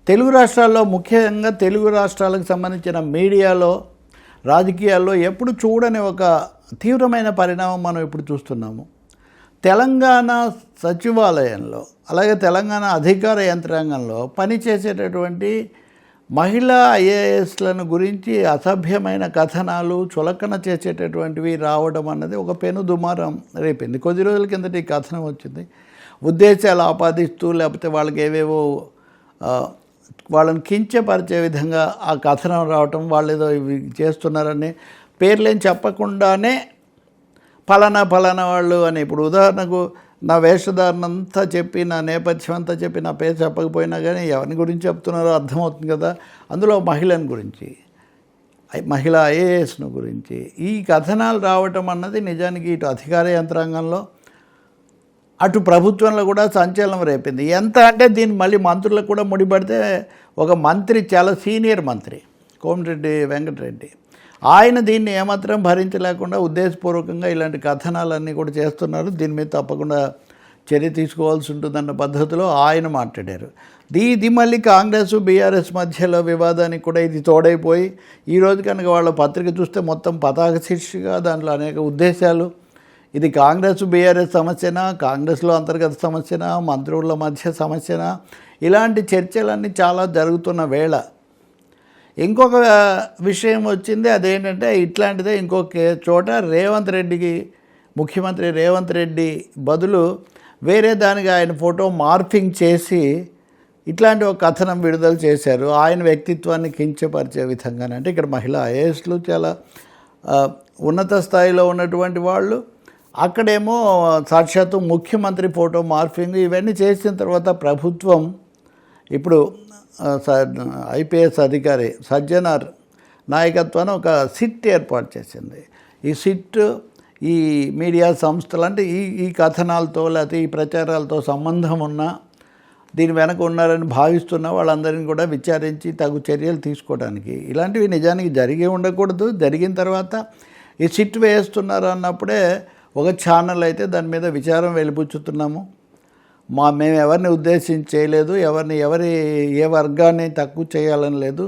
తెలుగు రాష్ట్రాల్లో ముఖ్యంగా తెలుగు రాష్ట్రాలకు సంబంధించిన మీడియాలో రాజకీయాల్లో ఎప్పుడు చూడని ఒక తీవ్రమైన పరిణామం మనం ఇప్పుడు చూస్తున్నాము. తెలంగాణ సచివాలయంలో అలాగే తెలంగాణ అధికార యంత్రాంగంలో పనిచేసేటటువంటి మహిళా ఐఏఎస్లను గురించి అసభ్యమైన కథనాలు చులకన చేసేటటువంటివి రావడం అన్నది ఒక పెను దుమారం రేపింది. కొద్ది రోజుల కిందట ఈ కథనం వచ్చింది. ఉద్దేశాలు ఆపాదిస్తూ లేకపోతే వాళ్ళకి ఏవేవో వాళ్ళని కించపరిచే విధంగా ఆ కథనం రావటం, వాళ్ళు ఏదో ఇవి చేస్తున్నారని పేర్లేం చెప్పకుండానే ఫలానా వాళ్ళు అని. ఇప్పుడు ఉదాహరణకు నా వేషధారణ అంతా చెప్పి, నా నేపథ్యం అంతా చెప్పి, నా పేరు చెప్పకపోయినా కానీ ఎవరిని గురించి చెప్తున్నారో అర్థమవుతుంది కదా. అందులో మహిళని గురించి, మహిళా ఐఏఎస్ను గురించి ఈ కథనాలు రావటం అన్నది నిజానికి ఇటు అధికార యంత్రాంగంలో అటు ప్రభుత్వంలో కూడా సంచలనం రేపింది. ఎంత అంటే దీన్ని మళ్ళీ మంత్రులకు కూడా ముడిపడితే ఒక మంత్రి, చాలా సీనియర్ మంత్రి కోమటిరెడ్డి వెంకటరెడ్డి, ఆయన దీన్ని ఏమాత్రం భరించలేకుండా ఉద్దేశపూర్వకంగా ఇలాంటి కథనాలన్నీ కూడా చేస్తున్నారు, దీని మీద తప్పకుండా చర్య తీసుకోవాల్సి ఉంటుందన్న పద్ధతిలో ఆయన మాట్లాడారు. ఇది మళ్ళీ కాంగ్రెస్ బీఆర్ఎస్ మధ్యలో వివాదానికి కూడా ఇది తోడైపోయి ఈరోజు కనుక వాళ్ళ పత్రిక చూస్తే మొత్తం పతాక శీర్షిక, దాంట్లో అనేక ఉద్దేశాలు. ఇది కాంగ్రెస్ బీఆర్ఎస్ సమస్యనా, కాంగ్రెస్లో అంతర్గత సమస్యనా, మంత్రుల మధ్య సమస్యనా, ఇలాంటి చర్చలన్నీ చాలా జరుగుతున్న వేళ ఇంకొక విషయం వచ్చింది. అదేంటంటే ఇట్లాంటిదే ఇంకొక చోట రేవంత్ రెడ్డికి, ముఖ్యమంత్రి రేవంత్ రెడ్డి బదులు వేరే దానికి ఆయన ఫోటో మార్ఫింగ్ చేసి ఇట్లాంటి ఒక కథనం విడుదల చేశారు, ఆయన వ్యక్తిత్వాన్ని కించపరిచే విధంగా. అంటే ఇక్కడ మహిళా ఐఏఎస్లు చాలా ఉన్నత స్థాయిలో ఉన్నటువంటి వాళ్ళు, అక్కడేమో సాక్షాత్తు ముఖ్యమంత్రి ఫోటో మార్ఫింగ్ ఇవన్నీ చేసిన తర్వాత ప్రభుత్వం ఇప్పుడు ఐపీఎస్ అధికారి సజ్జనార్ నాయకత్వాన్ని ఒక సిట్ ఏర్పాటు చేసింది. ఈ సిట్ ఈ మీడియా సంస్థలు అంటే ఈ కథనాలతో లేకపోతే ఈ ప్రచారాలతో సంబంధం ఉన్న, దీని వెనక ఉన్నారని భావిస్తున్న వాళ్ళందరినీ కూడా విచారించి తగు చర్యలు తీసుకోవడానికి. ఇలాంటివి నిజానికి జరిగి ఉండకూడదు. జరిగిన తర్వాత ఈ సిట్ వేస్తున్నారు అన్నప్పుడే ఒక ఛానల్ అయితే దాని మీద విచారం వెలిబుచ్చుతున్నాము, మేము ఎవరిని ఉద్దేశించి చేయలేదు, ఏ వర్గాన్ని తక్కువ చేయాలని లేదు,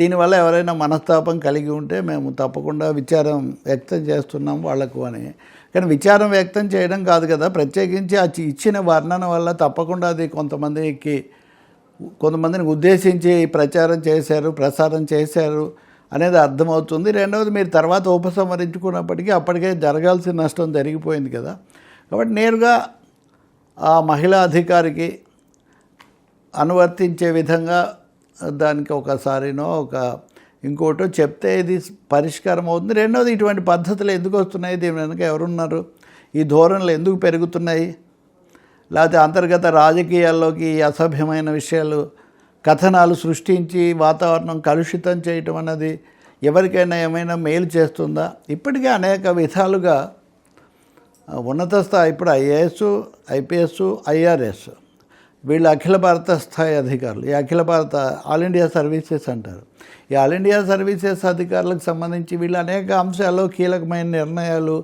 దీనివల్ల ఎవరైనా మనస్తాపం కలిగి ఉంటే మేము తప్పకుండా విచారం వ్యక్తం చేస్తున్నాం వాళ్లకు అని. కానీ విచారం వ్యక్తం చేయడం కాదు కదా, ప్రత్యేకించి ఆ ఇచ్చిన వర్ణన వల్ల తప్పకుండా అది కొంతమందిని ఉద్దేశించి ప్రచారం చేశారు, ప్రసారం చేశారు అనేది అర్థమవుతుంది. రెండవది, మీరు తర్వాత ఉపసంహరించుకున్నప్పటికీ అప్పటికే జరగాల్సిన నష్టం జరిగిపోయింది కదా. కాబట్టి నేరుగా ఆ మహిళా అధికారికి అనువర్తించే విధంగా దానికి ఒకసారినో ఇంకోటో చెప్తే ఇది పరిష్కారం అవుతుంది. రెండవది, ఇటువంటి పద్ధతులు ఎందుకు వస్తున్నాయి, దీని వెనుక ఎవరున్నారు, ఈ ధోరణులు ఎందుకు పెరుగుతున్నాయి, లేకపోతే అంతర్గత రాజకీయాల్లోకి ఈ అసభ్యమైన విషయాలు కథనాలు సృష్టించి వాతావరణం కలుషితం చేయటం అన్నది ఎవరికైనా ఏమైనా మేలు చేస్తుందా? ఇప్పటికే అనేక విధాలుగా ఉన్నత స్థాయి, ఇప్పుడు ఐఏఎస్, ఐపీఎస్, ఐఆర్ఎస్, వీళ్ళు అఖిల భారత స్థాయి అధికారులు. ఈ అఖిల భారత ఆల్ ఇండియా సర్వీసెస్ అంటారు. ఈ ఆల్ ఇండియా సర్వీసెస్ అధికారులకు సంబంధించి వీళ్ళు అనేక అంశాల్లో కీలకమైన నిర్ణయాలు,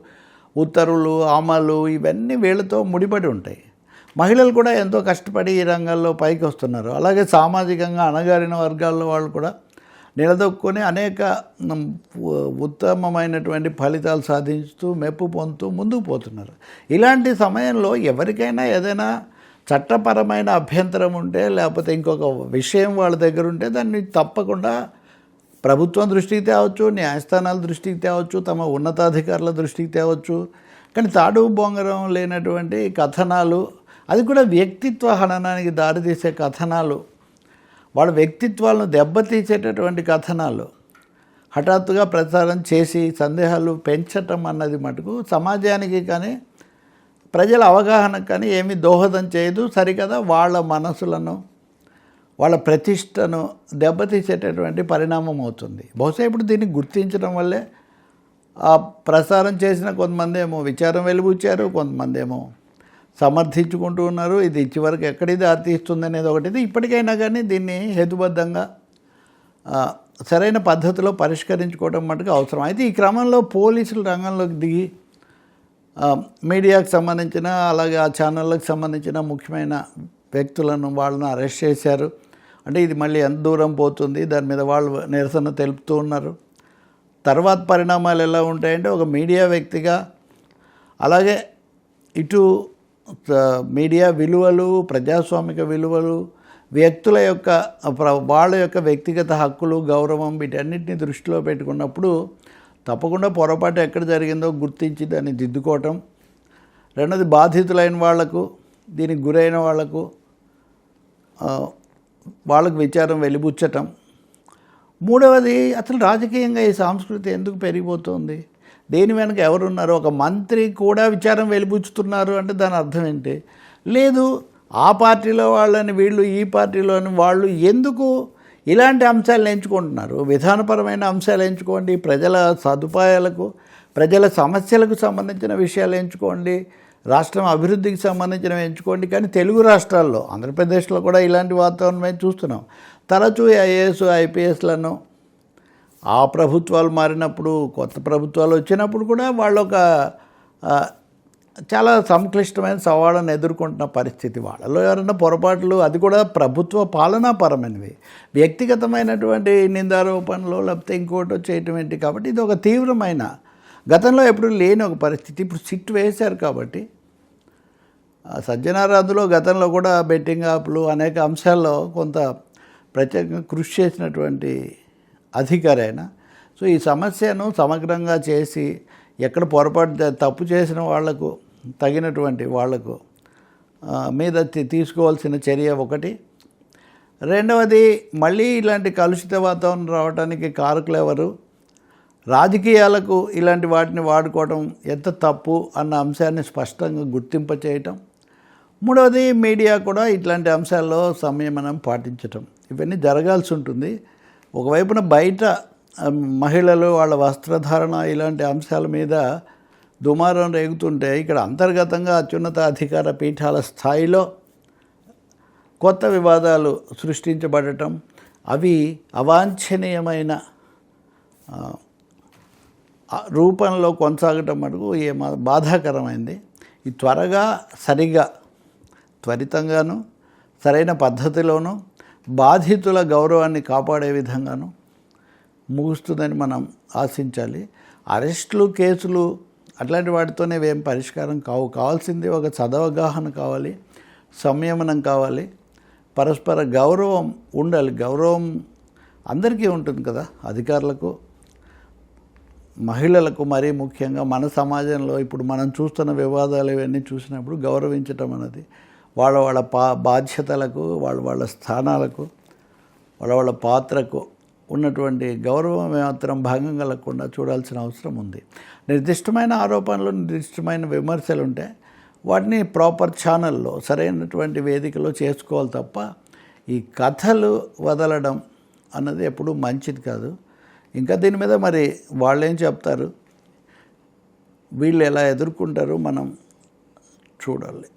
ఉత్తర్వులు, ఆమలు ఇవన్నీ వీళ్ళతో ముడిపడి ఉంటాయి. మహిళలు కూడా ఎంతో కష్టపడి ఈ రంగాల్లో పైకి వస్తున్నారు. అలాగే సామాజికంగా అణగారిన వర్గాల్లో వాళ్ళు కూడా నిలదొక్కుని అనేక ఉత్తమమైనటువంటి ఫలితాలు సాధిస్తూ మెప్పు పొందుతూ ముందుకు పోతున్నారు. ఇలాంటి సమయంలో ఎవరికైనా ఏదైనా చట్టపరమైన అభ్యంతరం ఉంటే, లేకపోతే ఇంకొక విషయం వాళ్ళ దగ్గర ఉంటే దాన్ని తప్పకుండా ప్రభుత్వం దృష్టికి తేవచ్చు, న్యాయస్థానాల దృష్టికి తేవచ్చు, తమ ఉన్నతాధికారుల దృష్టికి తేవచ్చు. కానీ తాడు బొంగరం లేనటువంటి కథనాలు, అది కూడా వ్యక్తిత్వ హననానికి దారితీసే కథనాలు, వాళ్ళ వ్యక్తిత్వాలను దెబ్బతీసేటటువంటి కథనాలు హఠాత్తుగా ప్రచారం చేసి సందేహాలు పెంచటం అన్నది మటుకు సమాజానికి కానీ ప్రజల అవగాహనకు కానీ ఏమీ దోహదం చేయదు. సరికదా వాళ్ళ మనసులను, వాళ్ళ ప్రతిష్టను దెబ్బతీసేటటువంటి పరిణామం అవుతుంది. బహుశా ఇప్పుడు దీన్ని గుర్తించడం వల్లే ఆ ప్రసారం చేసిన కొంతమంది ఏమో విచారం వెలిబుచ్చారు, కొంతమంది ఏమో సమర్థించుకుంటూ ఉన్నారు. ఇది చివరికి ఎక్కడిది దారితీస్తుంది అనేది ఒకటి. ఇప్పటికైనా కానీ దీన్ని హేతుబద్ధంగా సరైన పద్ధతిలో పరిష్కరించుకోవడం మటుకు అవసరం. అయితే ఈ క్రమంలో పోలీసులు రంగంలోకి దిగి మీడియాకు సంబంధించిన, అలాగే ఆ ఛానళ్ళకు సంబంధించిన ముఖ్యమైన వ్యక్తులను వాళ్ళను అరెస్ట్ చేశారు. అంటే ఇది మళ్ళీ ఎంత దూరం పోతుంది, దాని మీద వాళ్ళు నిరసన తెలుపుతూ ఉన్నారు. తర్వాత పరిణామాలు ఎలా ఉంటాయంటే, ఒక మీడియా వ్యక్తిగా అలాగే ఇటు మీడియా విలువలు, ప్రజాస్వామిక విలువలు, వ్యక్తుల యొక్క వాళ్ళ యొక్క వ్యక్తిగత హక్కులు, గౌరవం వీటన్నిటిని దృష్టిలో పెట్టుకున్నప్పుడు తప్పకుండా పొరపాటు ఎక్కడ జరిగిందో గుర్తించి దాన్ని దిద్దుకోవటం. రెండోది బాధితులైన వాళ్లకు, దీనికి గురైన వాళ్లకు వాళ్ళకు విచారం వెలిబుచ్చటం. మూడవది, అసలు రాజకీయంగా ఈ సంస్కృతి ఎందుకు పెరిగిపోతుంది, దేని వెనక ఎవరున్నారు? ఒక మంత్రి కూడా విచారం వెలిబుచ్చుతున్నారు అంటే దాని అర్థం ఏంటి? లేదు, ఆ పార్టీలో వాళ్ళని వీళ్ళు, ఈ పార్టీలోని వాళ్ళు ఎందుకు ఇలాంటి అంశాలను ఎంచుకుంటున్నారు? విధానపరమైన అంశాలు ఎంచుకోండి, ప్రజల సదుపాయాలకు, ప్రజల సమస్యలకు సంబంధించిన విషయాలు ఎంచుకోండి, రాష్ట్రం అభివృద్ధికి సంబంధించినవి ఎంచుకోండి. కానీ తెలుగు రాష్ట్రాల్లో, ఆంధ్రప్రదేశ్లో కూడా ఇలాంటి వాతావరణం మేము చూస్తున్నాం. తరచూ ఐఏఎస్, ఐపీఎస్లను ఆ ప్రభుత్వాలు మారినప్పుడు, కొత్త ప్రభుత్వాలు వచ్చినప్పుడు కూడా వాళ్ళు ఒక చాలా సంక్లిష్టమైన సవాళ్ళను ఎదుర్కొంటున్న పరిస్థితి. వాళ్ళలో ఎవరైనా పొరపాట్లు, అది కూడా ప్రభుత్వ పాలనాపరమైనవి, వ్యక్తిగతమైనటువంటి నిందారోపణలు లేకపోతే ఇంకోటో చేయటం ఏంటి? కాబట్టి ఇది ఒక తీవ్రమైన, గతంలో ఎప్పుడు లేని ఒక పరిస్థితి. ఇప్పుడు సిట్ వేశారు కాబట్టి సజ్జనారాధులో గతంలో కూడా బెట్టింగ్ యాప్లు అనేక అంశాల్లో కొంత ప్రత్యేకంగా కృషి చేసినటువంటి అధికారి ఆయన. సో ఈ సమస్యను సమగ్రంగా చేసి ఎక్కడ పొరపాటు తప్పు చేసిన వాళ్లకు తగినటువంటి వాళ్లకు మీద తీసుకోవాల్సిన చర్య ఒకటి. రెండవది, మళ్ళీ ఇలాంటి కలుషిత వాతావరణం రావడానికి కారకులు ఎవరు? రాజకీయాలకు ఇలాంటి వాటిని వాడుకోవడం ఎంత తప్పు అన్న అంశాన్ని స్పష్టంగా గుర్తింప చేయటం. మూడవది, మీడియా కూడా ఇట్లాంటి అంశాల్లో సంయమనం పాటించటం. ఇవన్నీ జరగాల్సి ఉంటుంది. ఒకవైపున బయట మహిళలు, వాళ్ళ వస్త్రధారణ ఇలాంటి అంశాల మీద దుమారం రేగుతుంటే, ఇక్కడ అంతర్గతంగా అత్యున్నత అధికార పీఠాల స్థాయిలో కొత్త వివాదాలు సృష్టించబడటం, అవి అవాంఛనీయమైన రూపంలో కొనసాగటం మటుకు బాధాకరమైంది. ఈ త్వరగా, సరిగా, త్వరితంగాను, సరైన పద్ధతిలోనూ, బాధితుల గౌరవాన్ని కాపాడే విధంగాను ముగుస్తుందని మనం ఆశించాలి. అరెస్టులు, కేసులు అట్లాంటి వాటితోనే ఏం పరిష్కారం కావాల్సింది ఒక సదవగాహన కావాలి, సంయమనం కావాలి, పరస్పర గౌరవం ఉండాలి. గౌరవం అందరికీ ఉంటుంది కదా, అధికారులకు, మహిళలకు మరీ ముఖ్యంగా. మన సమాజంలో ఇప్పుడు మనం చూస్తున్న వివాదాలు ఇవన్నీ చూసినప్పుడు గౌరవించటం అన్నది వాళ్ళ బాధ్యతలకు, వాళ్ళ స్థానాలకు, వాళ్ళ పాత్రకు ఉన్నటువంటి గౌరవం ఏమాత్రం భంగం కలగకుండా చూడాల్సిన అవసరం ఉంది. నిర్దిష్టమైన ఆరోపణలు, నిర్దిష్టమైన విమర్శలు ఉంటే వాటిని ప్రాపర్ ఛానల్లో, సరైనటువంటి వేదికలో చేసుకోవాలి తప్ప ఈ కథలు వదలడం అన్నది ఎప్పుడూ మంచిది కాదు. ఇంకా దీని మీద మరి వాళ్ళేం చెప్తారు, వీళ్ళు ఎలా ఎదుర్కొంటారు మనం చూడాలి.